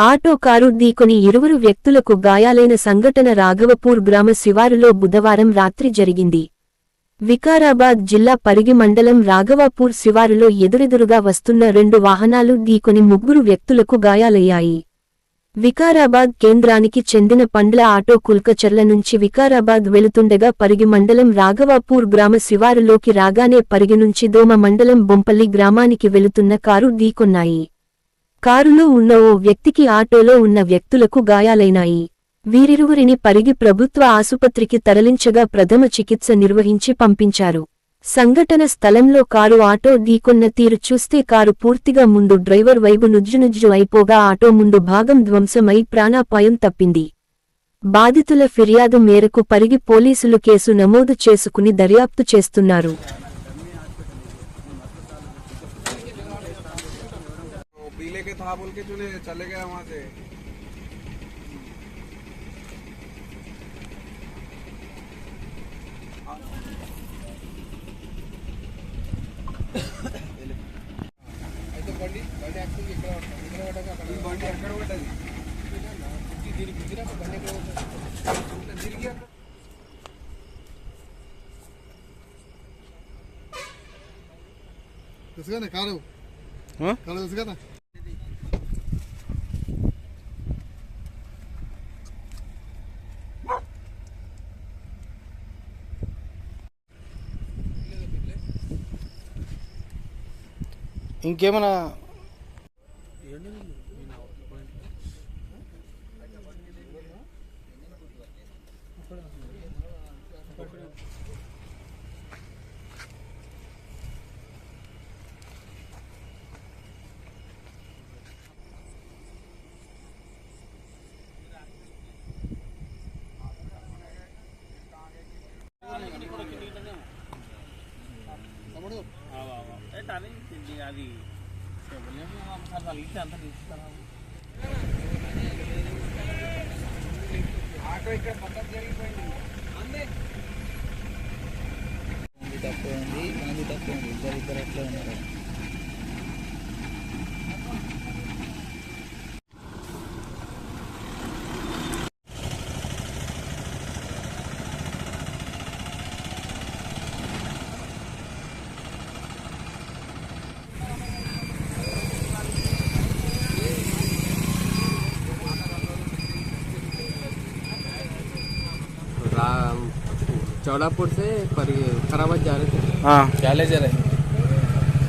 Auto car ఢీకొని ఇరువురు వ్యక్తులకు గాయాలైన సంఘటన రాఘవపూర్ గ్రామ శివారులో బుధవారం రాత్రి జరిగింది. వికారాబాద్ జిల్లా పరిగి మండలం రాఘవాపూర్ శివారులో ఎదురెదురుగా వస్తున్న రెండు వాహనాలు ఢీకొని ముగ్గురు వ్యక్తులకు గాయాలయ్యాయి. వికారాబాద్ కేంద్రానికి చెందిన పండ్ల ఆటో కుల్కచర్ల నుంచి వికారాబాద్ వెళుతుండగా పరిగి మండలం రాఘవాపూర్ గ్రామ శివారులోకి రాగానే పరిగి నుంచి దోమ మండలం బొంపల్లి గ్రామానికి వెళుతున్న కారు ఢీకొన్నాయి. కారులో ఉన్న ఓ వ్యక్తికి ఆటోలో ఉన్న వ్యక్తులకు గాయాలైనాయి. వీరిరువురిని పరిగి ప్రభుత్వ ఆసుపత్రికి తరలించగా ప్రథమ చికిత్స నిర్వహించి పంపించారు. సంఘటన స్థలంలో కారు ఆటో ఢీకొన్న తీరు చూస్తే కారు పూర్తిగా ముందు డ్రైవర్ వైపు నుజ్జునుజ్జు అయిపోగా ఆటో ముందు భాగం ధ్వంసమై ప్రాణాపాయం తప్పింది. బాధితుల ఫిర్యాదు మేరకు పరిగి పోలీసులు కేసు నమోదు చేసుకుని దర్యాప్తు చేస్తున్నారు. ఇంకేమన్నా అది ఆటో ఇక్కడ పక్కన జరిగిపోయింది. తక్కువ ఉంది, మంది తక్కువ ఉంది, ఇద్దరు ఎట్లా ఉన్నారు. चौड़ापुर से खराबाद जा रहे थे. क्या ले जा रहे?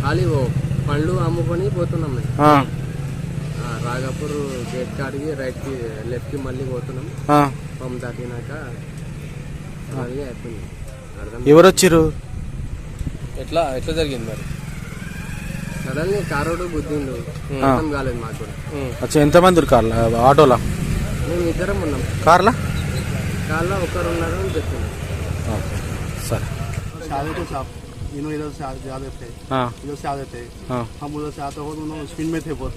खाली वो पंड्लू అమ్ముకొని పోతున్నాం. రాఘాపూర్ గేట్ కాడికి రైట్ కి లెఫ్ట్ కి మళ్ళీ పోతున్నాం. పంప్ దాటినాక అయిపోయింది. ఎవరు వచ్చారు? ఎట్లా ఎట్లా జరిగింది మరి? సడన్ గా కారోడు గుద్దిండు. అర్థం కాలేదు మాకు కూడా. అచ్చా, ఎంతమంది కార్లా ఆటోలా? మేము ఇద్దరం ఉన్నాం. కార్లా ఒకరు ఉన్నారు అని చెప్తున్నాం. सर शादी तो साहब इधर से ज्यादा थे, इधर से आते थे. हम उधर से आते हो दोनों स्पिन में थे बहुत.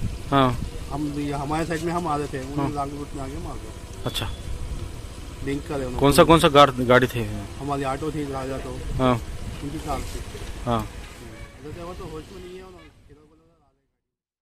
हम हमारे साइड में हम आते थे, उन्होंने रूट में आगे मार दो. अच्छा, लिंक करे. कौन सा गाड़ी थे? हमारी ऑटो थी राजा, तो उनकी कार थी. हाँ, तो होश में नहीं है.